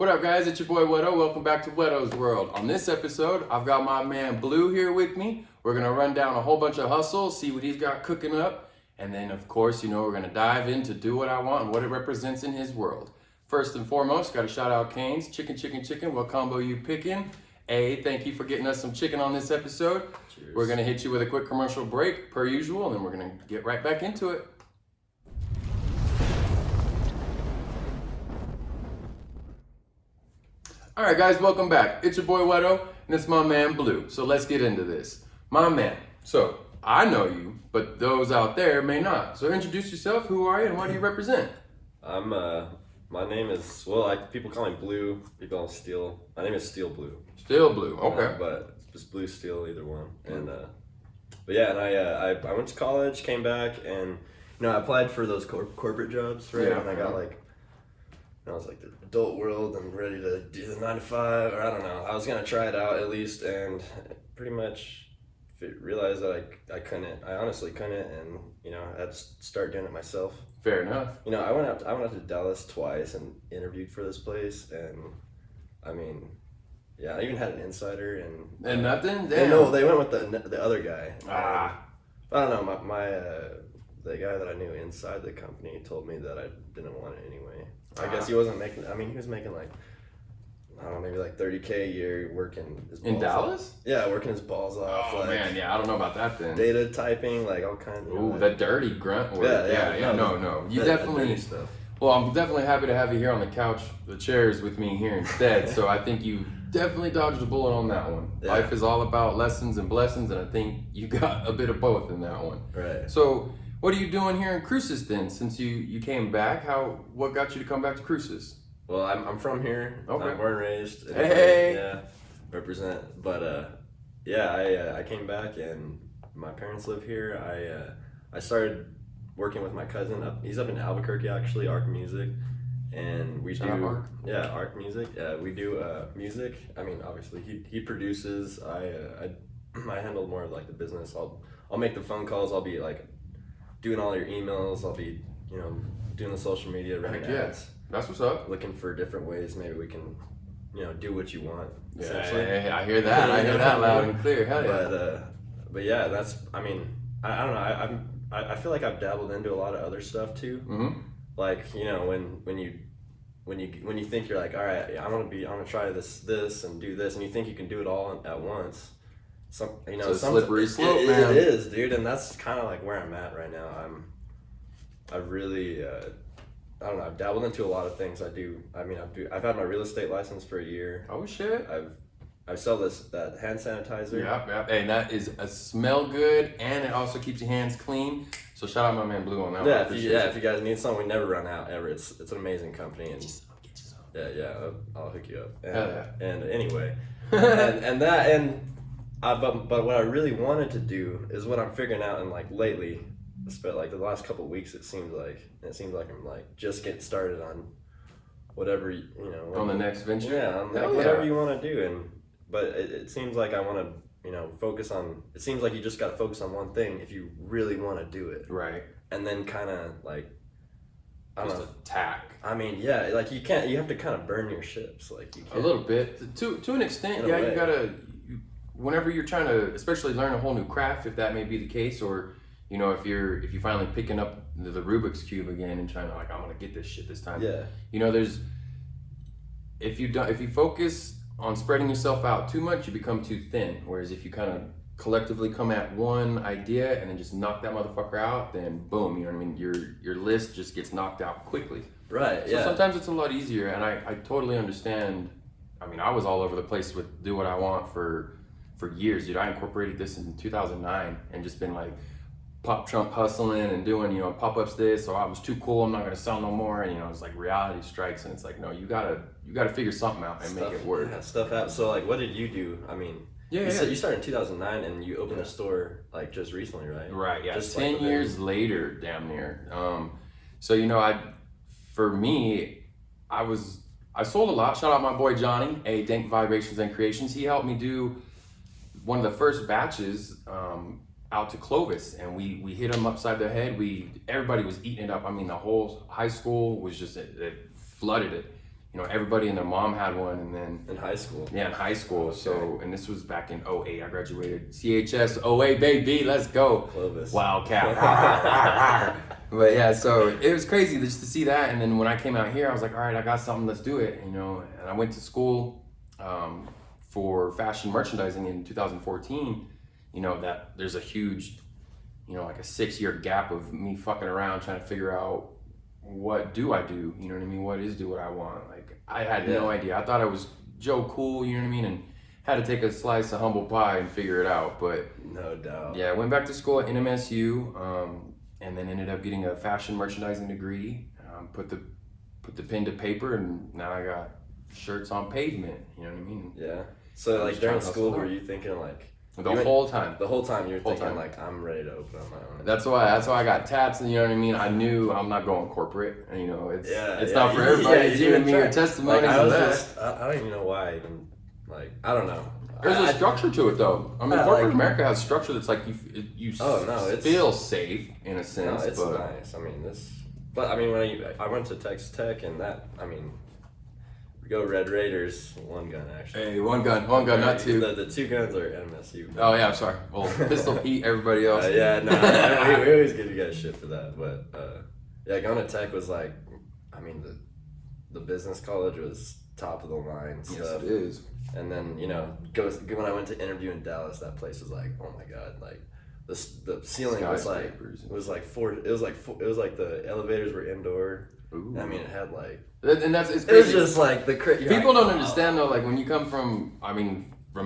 What up, guys? It's your boy Whetto. Welcome back to Whetto's World. On this episode, I've got my man Blue here with me. We're gonna run down a whole bunch of hustles, see what he's got cooking up, and then, of course, we're gonna dive into Do What I Want and what it represents in his world. First and foremost, gotta shout out Cane's Chicken. What combo you picking? A, thank you for getting us some chicken on this episode. Cheers. We're gonna hit you with a quick commercial break, per usual, and then we're gonna get right back into it. All right, guys, welcome back. It's your boy Whetto, and it's my man Blue. So let's get into this. My man, so I know you, but those out there may not. So introduce yourself. Who are you, and what do you represent? My name is, people call me Blue, people call me Steele. My name is Steele Blue. Still Blue, okay. But it's just Blue Steele, either one. And, but yeah, and I went to college, came back, and, I applied for those corporate jobs, right? Yeah. And I got I was like the adult world and ready to do the 9 to 5, or I don't know. I was gonna try it out at least, and pretty much realized that I couldn't. I honestly couldn't, and I had to start doing it myself. Fair enough. I went out to Dallas twice and interviewed for this place, and I even had an insider, And nothing. they went with the other guy. I don't know. The guy that I knew inside the company told me that I didn't want it anyway. I guess he wasn't making. He was making maybe $30K a year working his balls In Dallas? off. Yeah, working his balls off. Oh man, yeah, I don't know about that then. Data typing, all kinds of. Ooh, the dirty grunt work. Yeah. No. You definitely. dirty stuff. Well, I'm definitely happy to have you here on the couch, the chairs with me here instead. So I think you definitely dodged a bullet on that one. Yeah. Life is all about lessons and blessings, and I think you got a bit of both in that one. Right. So what are you doing here in Cruces then? Since you came back, what got you to come back to Cruces? Well, I'm from here. Okay. I'm born and raised. Hey. Yeah, represent. But I came back and my parents live here. I started working with my cousin. He's up in Albuquerque actually, Arc Music, and we Shout out do Arc. Arc Music. We do music. Obviously he produces. I handle more of the business. I'll make the phone calls. I'll be doing all your emails. I'll be doing the social media, running ads. That's what's up. Looking for different ways maybe we can do what you want, Yeah, essentially. I hear that. I hear that loud and clear. Hell yeah. But yeah, that's I don't know, I feel like I've dabbled into a lot of other stuff too. Mm-hmm. When you think you're all right, I'm gonna try this and do this, and you think you can do it all at once. It's a slippery slope, man. It is, dude, and that's kind of where I'm at right now. I've really I don't know. I've dabbled into a lot of things. I've had my real estate license for a year. Oh shit. I sell that hand sanitizer. Yep. Hey, that is a smell good, and it also keeps your hands clean. So shout out my man Blue on that one. If you guys need something, we never run out ever. It's an amazing company. And Get you some. yeah, I'll hook you up. And, Hell yeah. And anyway, but what I really wanted to do is what I'm figuring out, and lately, the last couple of weeks, it seems like I'm just getting started on whatever On the next venture. Yeah, on whatever you want to do, but it seems like I want to focus on. It seems like you just got to focus on one thing if you really want to do it, Right. and then kind of I don't Just know. attack. You can't. You have to kind of burn your ships, you can't. A little bit, to an extent. In a Yeah, way. you gotta. Whenever you're trying to, especially learn a whole new craft, if that may be the case, or if you're finally picking up the Rubik's cube again and trying to I'm gonna get this shit this time. Yeah. If you focus on spreading yourself out too much, you become too thin. Whereas if you kind of collectively come at one idea and then just knock that motherfucker out, then boom, your list just gets knocked out quickly. Right. So Yeah. sometimes it's a lot easier, and I totally understand. I was all over the place with Do What I Want for years, dude. I incorporated this in 2009 and just been pop trunk hustling and doing, pop-ups this, or I was too cool, I'm not gonna sell no more, and it's reality strikes, and it's no, you gotta figure something out and make it work. Yeah, stuff happens. So what did you do? You said you started in 2009 and you opened a store just recently, right? Right, yeah, Just 10 years later, damn near. For me, I sold a lot. Shout out my boy Johnny, Dank Vibrations and Creations. He helped me do one of the first batches out to Clovis, and we hit them upside the head. Everybody was eating it up. The whole high school was just it flooded it. everybody and their mom had one, and then In high school. yeah, in high school. Okay. So, and this was back in '08. I graduated CHS '08, baby. Let's go. Clovis. Wildcat. But yeah, so it was crazy just to see that. And then when I came out here, I was like, all right, I got something, let's do it. And I went to school for fashion merchandising in 2014. That there's a huge, like a 6-year gap of me fucking around trying to figure out what do I do? You know what I mean? What is do what I want? Like I had no idea. I thought I was Joe Cool, you know what I mean? And had to take a slice of humble pie and figure it out. But no doubt. yeah, I went back to school at NMSU. And then ended up getting a fashion merchandising degree. Put the pen to paper, and now I got shirts on pavement. You know what I mean? Yeah. So like during school, were you thinking like whole time? The whole time you were thinking like I'm ready to open up my own. That's why I got tats, and you know what I mean. I knew I'm not going corporate. And, it's not for everybody. It's you and me or testimonies. Like, I don't even know why I even I don't know. There's a structure to it, though. I mean, corporate America has structure that's like you feel safe in a sense. No, it's nice. I mean, but I mean, when I went to Texas Tech, and that, I mean, we go Red Raiders, one gun actually. Hey, one gun, not two. The two guns are MSU. Oh yeah, I'm sorry. Well, Pistol Pete, everybody else. We always give you guys shit for that, but yeah, going to Tech was like, I mean, the business college was top of the line stuff. Yes, it is. And then when I went to interview in Dallas, that place was like, oh my god, like the ceiling was like the elevators were indoor. Ooh. I mean, it had like, and it's it crazy. was just like people don't understand though. Like when you come from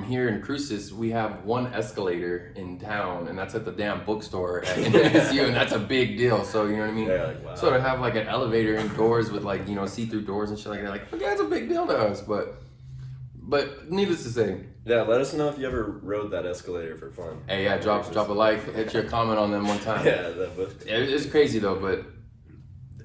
here in Cruces, we have one escalator in town, and that's at the damn bookstore at NSU, and that's a big deal. So you know what I mean. Yeah, like, wow. So to have like an elevator indoors with like see-through doors and shit like that, like yeah, it's a big deal to us, But needless to say. Yeah, let us know if you ever rode that escalator for fun. Hey, yeah, drop a like, hit your comment on them one time. Yeah, that was. It's crazy though, but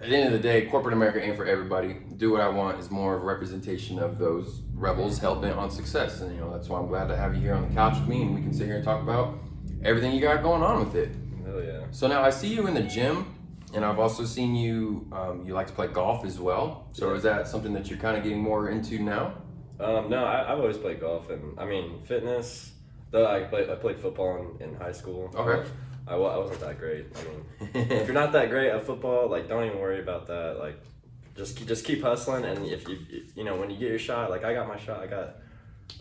at the end of the day, corporate America ain't for everybody. Do What I Want is more of a representation of those rebels hell-bent on success, and that's why I'm glad to have you here on the couch with me, and we can sit here and talk about everything you got going on with it. Hell yeah. So now I see you in the gym, and I've also seen you. You like to play golf as well. So is that something that you're kind of getting more into now? No, I've always played golf, and I mean fitness. Though I played football in high school. Okay. I wasn't that great. I mean, if you're not that great at football, like don't even worry about that. Like, just keep hustling, and if you when you get your shot, like I got my shot,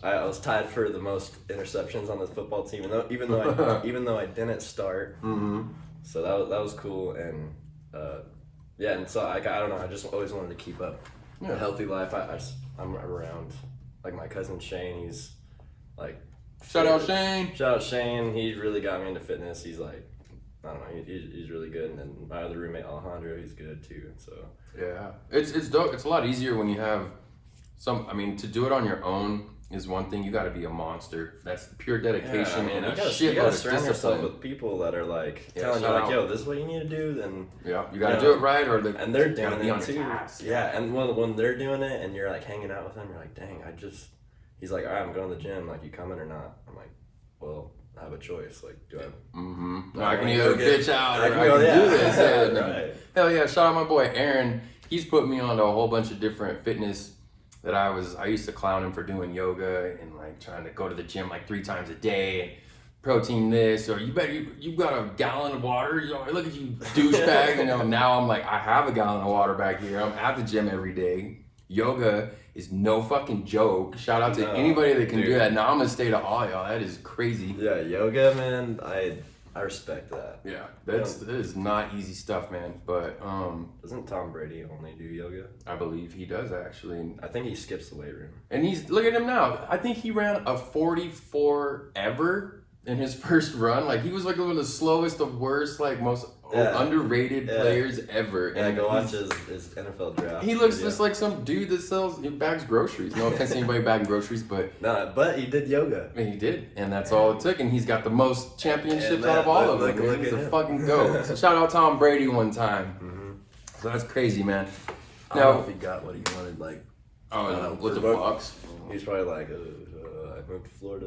I was tied for the most interceptions on the football team, even though I didn't start. Mm-hmm. So that was cool, and yeah, and so I don't know, I just always wanted to keep up a healthy life. I'm around like my cousin Shane. He's like. Shout out Shane. He really got me into fitness. He's like, I don't know, he's really good. And then my other roommate Alejandro, he's good too. So yeah, it's dope. It's a lot easier when you have to do it on your own is one thing. You got to be a monster. That's pure dedication and a shitload you gotta of surround yourself discipline. with people that are like telling you like, yo, this is what you need to do. Then you got to do it right, and they're doing be it on too. task. Yeah, and when they're doing it, and you're like hanging out with them, you're like, dang, He's like, all right, I'm going to the gym. Like, you coming or not? I'm like, well, I have a choice. Like, do I? Mm-hmm. I can either bitch out or I can do this. Yeah, right. Hell yeah! Shout out my boy Aaron. He's put me on to a whole bunch of different fitness that I used to clown him for doing yoga and like trying to go to the gym like 3 times a day and protein this, or you got a gallon of water. Look at you, douchebag. Now I'm like, I have a gallon of water back here. I'm at the gym every day. Yoga is no fucking joke. Shout out to anybody that can do that. Now I'm gonna stay to all y'all. That is crazy. Yeah, yoga, man. I respect that. Yeah, that is not easy stuff, man. But doesn't Tom Brady only do yoga? I believe he does actually. I think he skips the weight room. And look at him now. I think he ran a 44 ever in his first run. Like he was like one of the slowest, the worst, like most underrated players ever. And go watch his NFL draft. He looks just like some dude that bags groceries. No offense to anybody bagging groceries, but but he did yoga. He did, and that's all it took. And he's got the most championships out of all of them. Man. He's a fucking goat. So shout out Tom Brady one time. Mm-hmm. So that's crazy, man. I don't know if he got what he wanted, like. With the Bucks. He's probably like, I moved to Florida.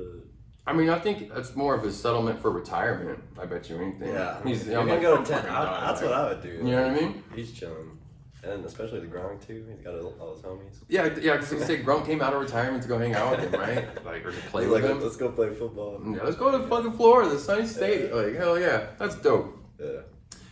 I mean, I think that's more of his settlement for retirement. I bet you anything. Yeah, He's gonna go to 10. That's what I would do. You know what I mean? He's chilling. And especially the Gronk too. He's got all his homies. Yeah, because you say Grunk came out of retirement to go hang out with him, right? Like, or to play with him. Let's go play football. Yeah, let's go to fucking Florida, the sunny state. Like, hell yeah, that's dope. Yeah.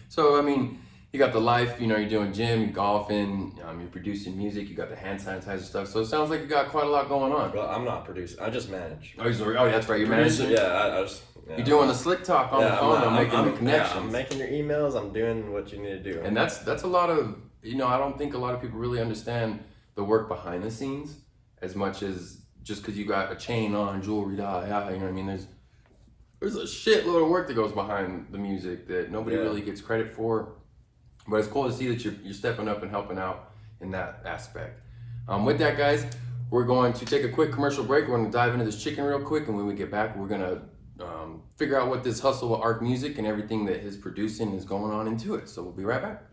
So, I mean, you got the life, you're doing gym, you're golfing, you're producing music, you got the hand sanitizer stuff. So it sounds like you got quite a lot going on. Well, I'm not producing. I just manage. Oh, that's right. You're managing? Yeah, I just... Yeah. You're doing the slick talk on the phone. I'm making the connections. Yeah, I'm making your emails. I'm doing what you need to do. And that's a lot of, I don't think a lot of people really understand the work behind the scenes as much as just because you got a chain on, jewelry, you know what I mean? There's a shitload of work that goes behind the music that nobody really gets credit for. But it's cool to see that you're stepping up and helping out in that aspect. With that, guys, we're going to take a quick commercial break. We're going to dive into this chicken real quick, and when we get back, we're going to figure out what this hustle with Arc Music and everything that his producing is going on into it. So we'll be right back.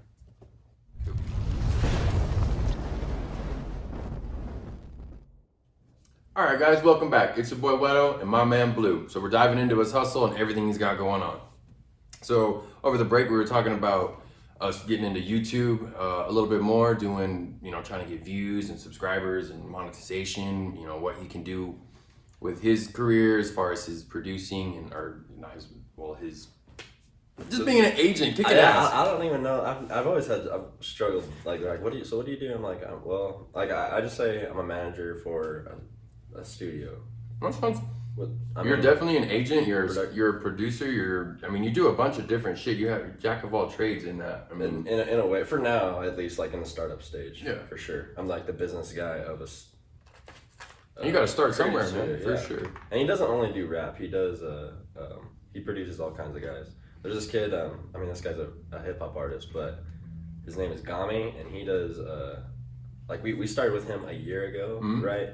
All right, guys, welcome back. It's your boy Whetto and my man Blue. So we're diving into his hustle and everything he's got going on. So over the break, we were talking about us getting into YouTube a little bit more, doing, trying to get views and subscribers and monetization, what he can do with his career as far as his producing and, his just being an agent, kicking ass. I don't even know. I've struggled. Like, what do you do? I'm like, I just say I'm a manager for a studio. That sounds. You're definitely an agent. You're a producer. You do a bunch of different shit. You're jack of all trades in that. In a way, for now at least, like in the startup stage. Yeah, for sure. I'm like the business guy of a. You got to start somewhere, man. For sure. And he doesn't only do rap. He does. He produces all kinds of guys. There's this kid. This guy's a hip hop artist, but his name is Gami, and he does. We started with him a year ago, right?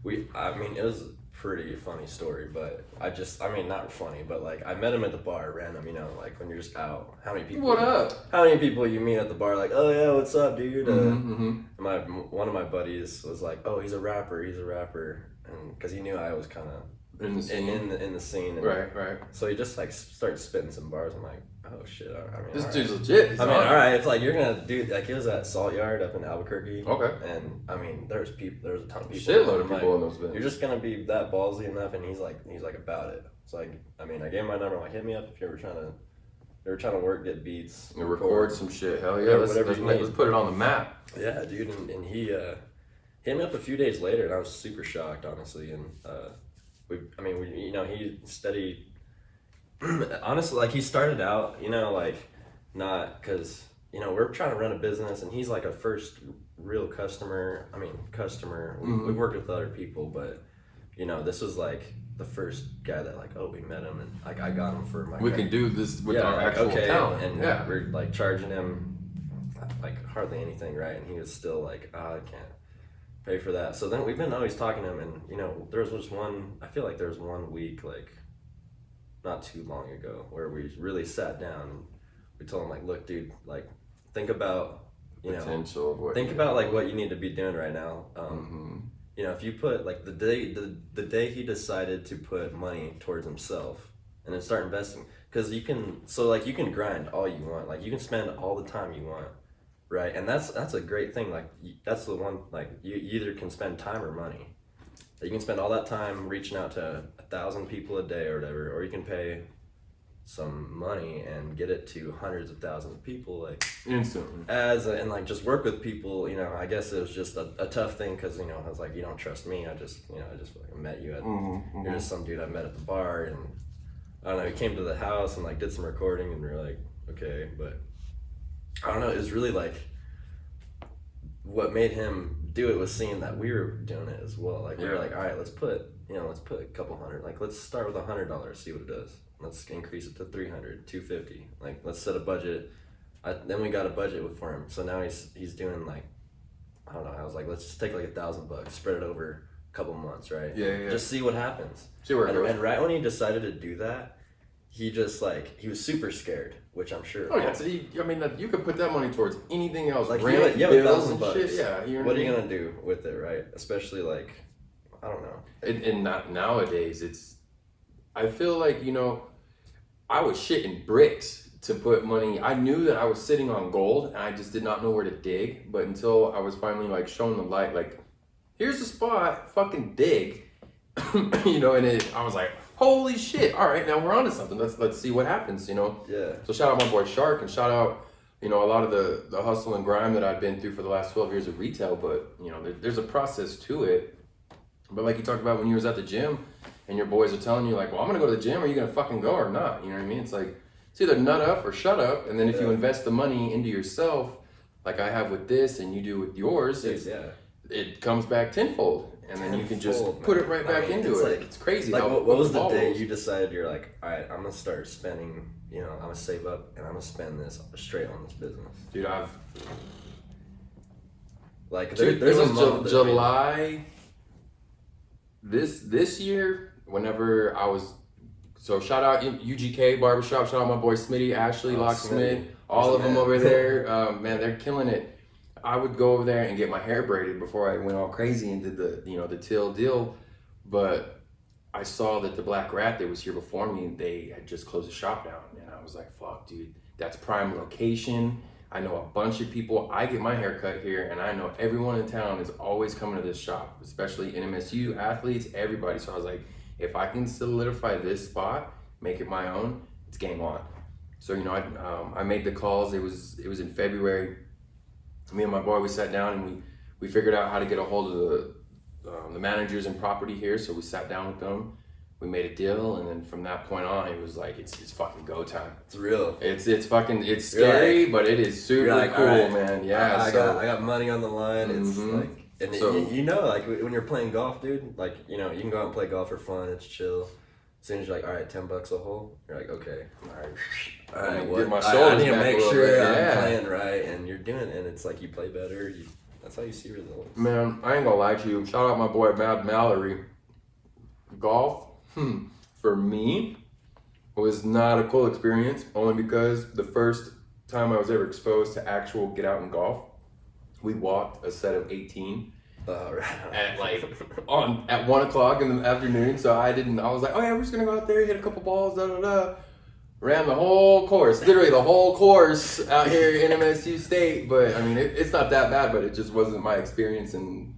It was a pretty funny story, but not funny, but like I met him at the bar random, like when you're just out. How many people? What up? How many people you meet at the bar? Like, oh yeah, what's up, dude? One of my buddies was like, oh, he's a rapper, and because he knew I was kind of in the scene, and right. So he just like started spitting some bars. I'm like, oh shit. This dude's legit. All right. If like you're gonna do like it was at Salt Yard up in Albuquerque. Okay. And there's a ton of people. Shitload of people in those events. You're just gonna be that ballsy enough, and he's like about it. So I gave him my number. I'm like, hit me up if you're ever trying to work, get beats, and record some shit. Hell yeah, let's put it on the map. Yeah, dude. And he hit me up a few days later, and I was super shocked, honestly. And he steady. Honestly, like he started out, not because we're trying to run a business, and he's like a first real customer. We've worked with other people, but this was like the first guy that like, we met him, and like I got him for my. We can do this with our actual talent, and we're like charging him like hardly anything, right? And he was still like, I can't pay for that. So then we've been always talking to him, and there was just one. I feel like there was 1 week like. Not too long ago, where we really sat down and we told him like, look, dude, like think about potential of what what you need to be doing right now. If you put like the day he decided to put money towards himself and then start investing, because you can grind all you want, like you can spend all the time you want, right? And that's a great thing. Like that's the one, like you either can spend time or money. You can spend all that time reaching out to 1,000 people a day or whatever, or you can pay some money and get it to hundreds of thousands of people like instantly. And just work with people. I guess it was just a tough thing because I was like, you don't trust me. I just like met you at you're just some dude I met at the bar, and I don't know. He came to the house and like did some recording, and we were like, okay, but I don't know. It was really like. What made him do it was seeing that we were doing it as well. Like we were like, all right, let's put a couple hundred. Like let's start with $100, see what it does. Let's increase it to $300, $250. Like let's set a budget. Then we got a budget for him. So now he's doing like, I don't know. I was like, let's just take like $1,000, spread it over a couple months, right? Yeah. Just see what happens. See where it goes. And right when he decided to do that, he just like he was super scared. Which I'm sure. Oh yeah, so you could put that money towards anything else. Like rent, you have bills, and $1,000. shit. Yeah, what are you gonna do with it, right? Especially like, I don't know. And not nowadays, I feel like I was shitting bricks to put money. I knew that I was sitting on gold and I just did not know where to dig. But until I was finally like shown the light, like, here's the spot, fucking dig. You know, and I was like, holy shit, all right, now we're on to something. Let's see what happens, you know? Yeah. So shout out my boy Shark, and shout out, you know, a lot of the hustle and grind that I've been through for the last 12 years of retail. But, you know, there's a process to it. But like you talked about when you was at the gym and your boys are telling you like, well, I'm gonna go to the gym, are you gonna fucking go or not? You know what I mean? It's like, it's either nut up or shut up. And then if you invest the money into yourself, like I have with this and you do with yours, it comes back tenfold. And then you can just put it right back into it. Like, it's crazy. Like, what was the day you decided you're like, all right, I'm gonna start spending, you know, I'm gonna save up and I'm gonna spend this straight on this business? Dude, there's a moment July this year, whenever I was, so shout out UGK Barbershop, shout out my boy Smitty, Ashley, Locksmith, all of them over there. Man, they're killing it. I would go over there and get my hair braided before I went all crazy and did the till deal. But I saw that the Black Rat that was here before me, they had just closed the shop down. And I was like, fuck, dude, that's prime location. I know a bunch of people. I get my hair cut here, and I know everyone in town is always coming to this shop, especially NMSU athletes, everybody. So I was like, if I can solidify this spot, make it my own, it's game on. So, you know, I made the calls. It was in February. Me and my boy, we sat down and we figured out how to get a hold of the managers and property here. So we sat down with them, we made a deal, and then from that point on, it was like it's fucking go time. It's real. It's fucking scary, but it is super cool, right, man. Yeah, I got money on the line. It's like, and so, you know, like when you're playing golf, dude, like, you know, you can go out and play golf for fun. It's chill. As soon as you're like, all right, $10 a hole, you're like, okay, all right, what? I need to make sure I'm playing right, and you're doing it, and it's like you play better. That's how you see results. Man, I ain't gonna lie to you. Shout out my boy Mad Mallory. Golf, for me, was not a cool experience, only because the first time I was ever exposed to actual get out and golf, we walked a set of 18. At like at 1 o'clock in the afternoon, so I was like, oh yeah, we're just gonna go out there, hit a couple balls, ran the whole course, literally the whole course out here in MSU State. But I mean, it's not that bad, but it just wasn't my experience. And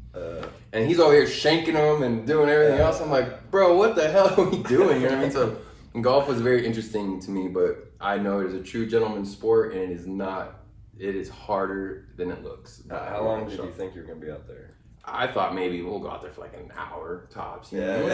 he's over here shanking them and doing everything else. I'm like, bro, what the hell are we doing? You know what I mean? So golf was very interesting to me, but I know it is a true gentleman's sport, and it is not. It is harder than it looks. How long did you think you were gonna be out there? I thought maybe we'll go out there for like an hour tops. You know?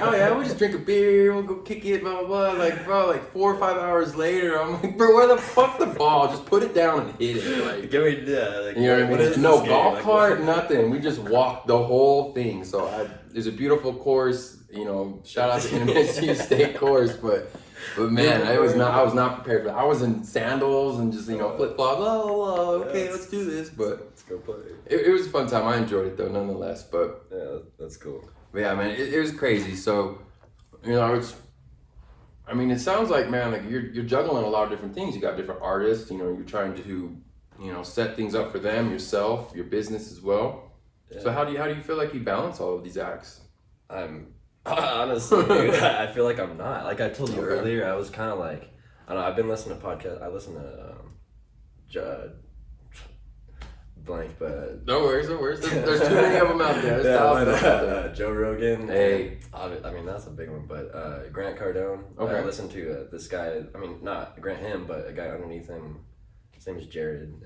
Oh yeah, we'll just drink a beer, we'll go kick it, blah, blah, blah. Like, bro, like 4 or 5 hours later, I'm like, bro, where the fuck the ball? Just put it down and hit it. Like, give me, like, you know what I mean? No golf cart, nothing. We just walked the whole thing. So there's a beautiful course, you know, shout out to NMSU State course, but man, I was not prepared for that. I was in sandals and just, you know, flip flop. Oh, okay, let's do this. But let's go play. It was a fun time. I enjoyed it though, nonetheless. But yeah, that's cool. But yeah, man, it was crazy. So, you know, it sounds like, man, like you're juggling a lot of different things. You got different artists. You know, you're trying to, you know, set things up for them, yourself, your business as well. Yeah. So how do you feel like you balance all of these acts? Honestly, dude, I feel like I'm not. Like I told you earlier, I was kind of like, I don't know, I've been listening to podcasts. I listen to blank, but no worries. There's too many of them out there. Joe Rogan. Hey, I mean that's a big one, but Grant Cardone. Okay. I listened to this guy. I mean, not Grant him, but a guy underneath him. His name is Jared, and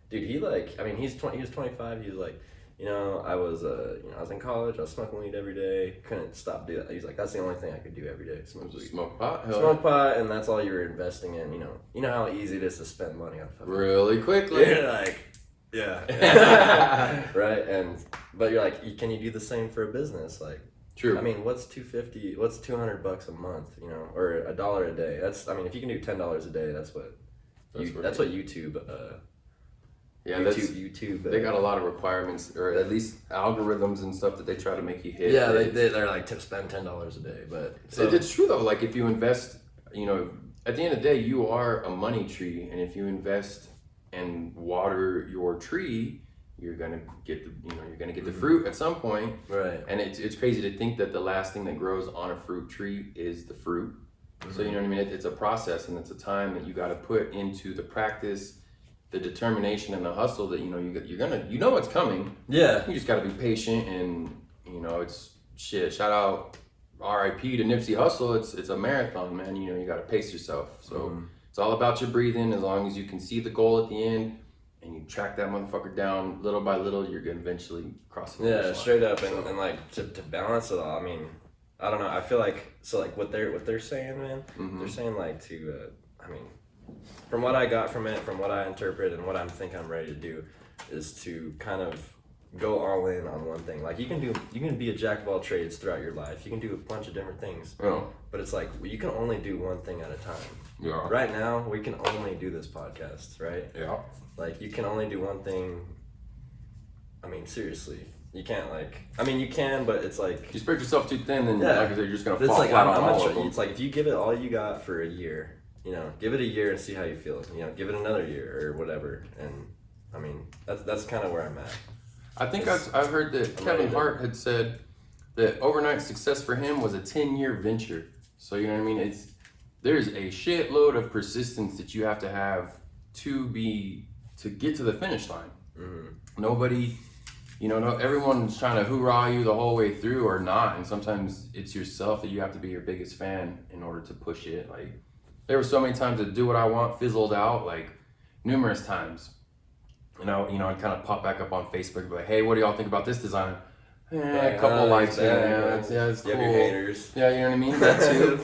dude, he was 25. He was like, you know, I was in college. I was smoking weed every day. Couldn't stop doing that. He's like, that's the only thing I could do every day. Smoke weed. Smoke pot. Smoke pot, and that's all you're investing in. You know how easy it is to spend money on fucking really quickly. You're like, yeah. Right, but you're like, can you do the same for a business? Like, true. I mean, what's $250? What's $200 a month? You know, or $1 a day? That's, I mean, if you can do $10 a day, that's what YouTube. Yeah, YouTube. They got a lot of requirements, or at least algorithms and stuff that they try to make you hit. Yeah, they're like to spend $10 a day, but it's true though. Like if you invest, you know, at the end of the day, you are a money tree, and if you invest and water your tree, you're gonna get the fruit at some point. Right. And it's crazy to think that the last thing that grows on a fruit tree is the fruit. So you know what I mean? It's a process, and it's a time that you got to put into the practice, the determination, and the hustle that you're gonna what's coming. Yeah. You just got to be patient, and it's shit. Shout out, R.I.P. to Nipsey Hussle. It's a marathon, man. You got to pace yourself. So it's all about your breathing. As long as you can see the goal at the end, and you track that motherfucker down little by little, you're gonna eventually cross the finish line. Straight up, and like to balance it all. I mean, I don't know. I feel like what they're saying, man. They're saying like to. I mean, from what I got from it, from what I interpret, and what I think I'm ready to do, is to kind of go all in on one thing. Like you can be a jack of all trades throughout your life. You can do a bunch of different things. Oh. But it's like you can only do one thing at a time. Yeah. Right now, we can only do this podcast, right? Yeah. Like you can only do one thing. I mean, seriously, you can't you can, but it's like you spread yourself too thin, then like I said, you're just gonna fall like, flat on all of them. It's like if you give it all you got for a year, give it a year and see how you feel. Give it another year or whatever, and I mean that's kind of where I'm at. I think I've heard that Kevin Hart had said that overnight success for him was a 10-year venture. So you know what I mean? There's a shitload of persistence that you have to have to get to the finish line. Nobody, everyone's trying to hoorah you the whole way through or not, and sometimes it's yourself that you have to be your biggest fan in order to push it. Like there were so many times that Do What I Want fizzled out, like numerous times. I'd kind of pop back up on Facebook and be like, hey, what do y'all think about this design? A couple likes, it's cool. You have your haters. Yeah, you know what I mean? That too.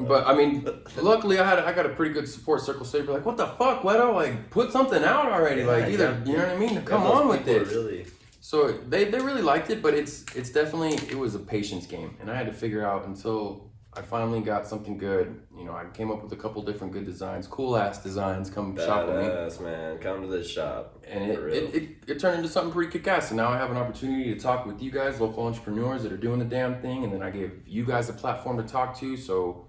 But I mean, luckily I got a pretty good support circle. So you'd be like, what the fuck, Whetto? Like, put something out already. You know what I mean? Come on with it. Really. So they really liked it, but it's definitely, it was a patience game. And I had to figure out until I finally got something good. I came up with a couple different good designs, cool ass designs. Come shop with me. Badass, man. Come to this shop. And it turned into something pretty kick-ass. And now I have an opportunity to talk with you guys, local entrepreneurs that are doing the damn thing. And then I gave you guys a platform to talk to. So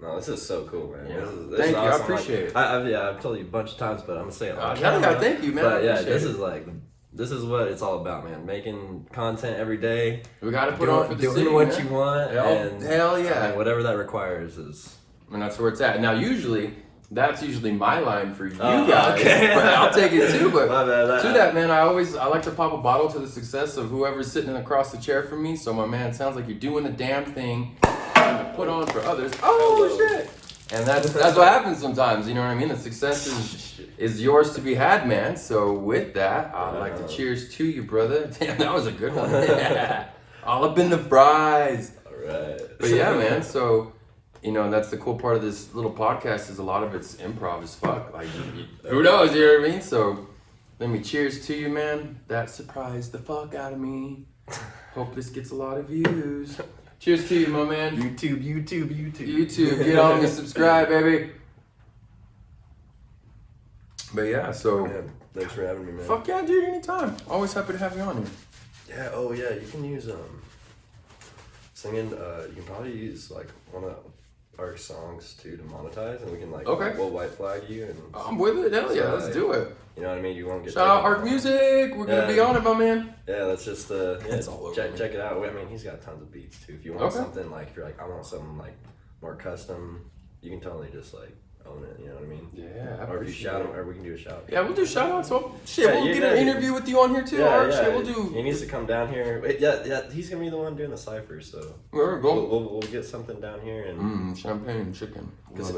no, this is so cool, man. Yeah. This Thank is you, awesome. I appreciate it. I've told you a bunch of times, but I'm gonna say it. Thank you, man. But yeah, this is what it's all about, man. Making content every day. We got to put on for the doing city, what man. you want. And hell yeah, whatever that requires is. And that's where it's at. Now, that's usually my line for you guys. Okay. But I'll take it too. But to that, man, I like to pop a bottle to the success of whoever's sitting across the chair from me. So, my man, it sounds like you're doing the damn thing to put on for others. Oh, shit. And that's what happens sometimes, you know what I mean? The success is yours to be had, man. So with that, I'd like to cheers to you, brother. Damn, that was a good one. All up in the fries. All right. But yeah, man, so, that's the cool part of this little podcast is a lot of it's improv as fuck. Like, who knows, you know what I mean? So let me cheers to you, man. That surprised the fuck out of me. Hope this gets a lot of views. Cheers to you, my man. YouTube. Get on me, subscribe, baby. But yeah, so. Yeah, thanks for having me, man. Fuck yeah, dude, anytime. Always happy to have you on here. Yeah, oh yeah, you can use, singing, you can probably use, like, one of our songs, too, to monetize, and we can, like, we'll white flag you, and... I'm with it, hell yeah, let's do it. You know what I mean? You won't get... Shout out Arc Music, we're gonna be on it, my man. Yeah, let's just, it's all over check it out. I mean, he's got tons of beats, too. If you want something, like, if you're like, I want something, like, more custom, you can totally just, like, own it, you know what I mean? Yeah, or if you shout him, or we can do a shout. Yeah, we'll do shout outs. So, we'll get an interview with you on here too. Yeah, we'll do. He needs to come down here. Yeah, he's gonna be the one doing the cipher, so we'll get something down here and champagne and chicken. Dude,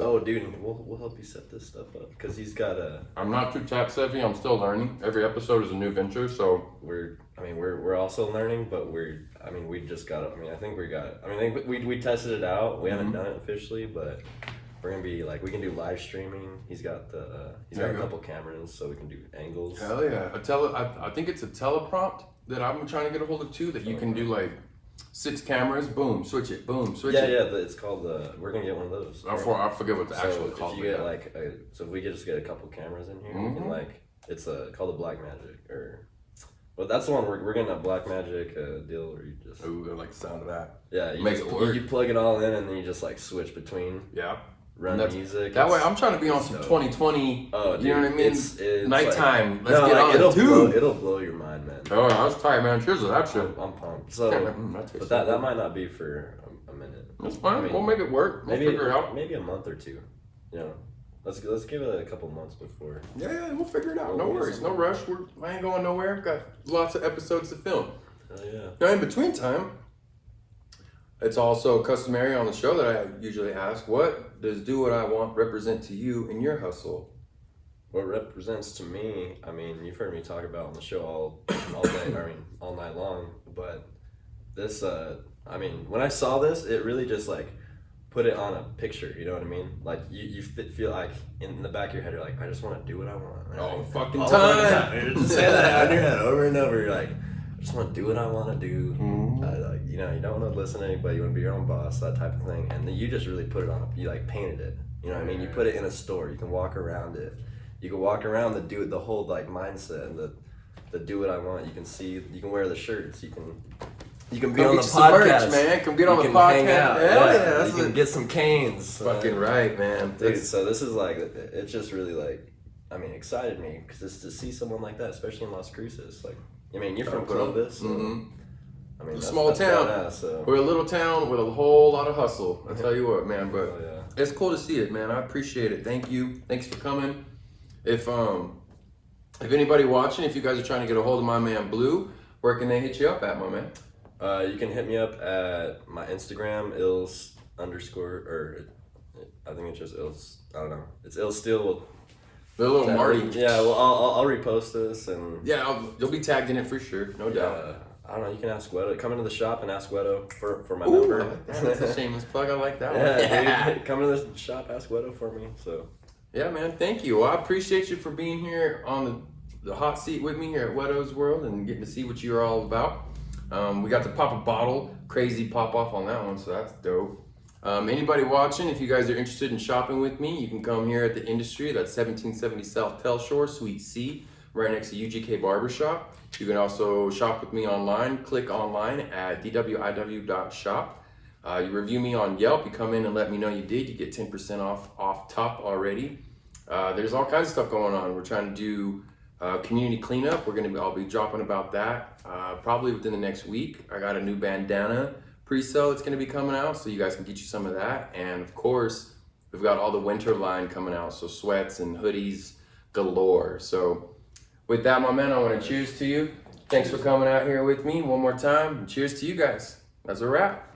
we'll help you set this stuff up because he's got a. I'm not too tech savvy. I'm still learning. Every episode is a new venture, so we're also learning, but we just got. I think we tested it out. We haven't done it officially, but. We're gonna be like we can do live streaming. He's got a couple cameras, so we can do angles. Hell yeah! I think it's a teleprompt that I'm trying to get a hold of too. That you can do like 6 cameras, boom, switch it, boom, switch it. Yeah. It's called we're gonna get one of those. I forget what the actual called. If you get so if we could just get a couple cameras in here, and it's called the Black Magic Well, that's the one we're getting a Black Magic deal where you just. Ooh, I like the sound of that. Yeah, you plug it all in and then you just like switch between. Yeah. Run music. That way, I'm trying to be on some 2020. Oh, dude, you know what I mean? It's nighttime. Let's get on it too. It'll blow your mind, man. Oh, that's tight, man. Cheers to that shit. I'm pumped. So, but that might not be for a minute. That's fine. I mean, we'll make it work. We'll figure it out. Maybe a month or two. You know, let's give it a couple months before. Yeah, we'll figure it out. No worries, no rush. I ain't going nowhere. Got lots of episodes to film. Yeah. Now, in between time, it's also customary on the show that I usually ask, what does Do What I Want represent to you in your hustle? What represents to me, I mean, you've heard me talk about on the show all day, all night long, but this, I mean, when I saw this, it really just like put it on a picture, you know what I mean? Like you feel like in the back of your head, you're like, I just want to do what I want. All fucking All time. You're just saying that in your head over and over. You're like, I just want to do what I want to do. Like, you know, you don't want to listen to anybody. You want to be your own boss, that type of thing. And then you just really put it on. You like painted it. You know what I mean? You put it in a store. You can walk around it. You can walk around the whole like mindset and the do what I want. You can see. You can wear the shirts. You can be on the podcast, man. Come get on the podcast. Hang out. Hell yeah, you can get some canes. Fucking right, man. Dude, so this is like, it's just really like, I mean, excited me because just to see someone like that, especially in Las Cruces, like, I mean, you're from Columbus. So, I mean, it's a small town. Badass, so. We're a little town with a whole lot of hustle. I tell you what, man. But it's cool to see it, man. I appreciate it. Thank you. Thanks for coming. If anybody watching, if you guys are trying to get a hold of my man Blue, where can they hit you up at, my man? You can hit me up at my Instagram, _, I think it's just Ils. I don't know. It's Blue Steele. The little Marty. Yeah, well, I'll repost this and. Yeah, you'll be tagged in it for sure, no doubt. I don't know. You can ask Whetto. Come into the shop and ask Whetto for my Ooh, number. I like that. That's a shameless plug. I like that one. Dude, come into the shop, ask Whetto for me. So. Yeah, man. Thank you. Well, I appreciate you for being here on the hot seat with me here at Whetto's World and getting to see what you're all about. We got to pop a bottle, crazy pop off on that one, so that's dope. Anybody watching, if you guys are interested in shopping with me, you can come here at the Industry. That's 1770 South Tell Shore, Suite C, right next to UGK Barbershop. You can also shop with me online. Click online at DowatiwantIndustries.shop. You review me on Yelp. You come in and let me know you did. You get 10% off top already. There's all kinds of stuff going on. We're trying to do community cleanup. I'll be dropping about that probably within the next week. I got a new bandana pre-sale that's going to be coming out, so you guys can get you some of that. And of course, we've got all the winter line coming out, so sweats and hoodies galore. So with that, my man, I want to cheers to you. Thanks for coming out here with me one more time. And cheers to you guys. That's a wrap.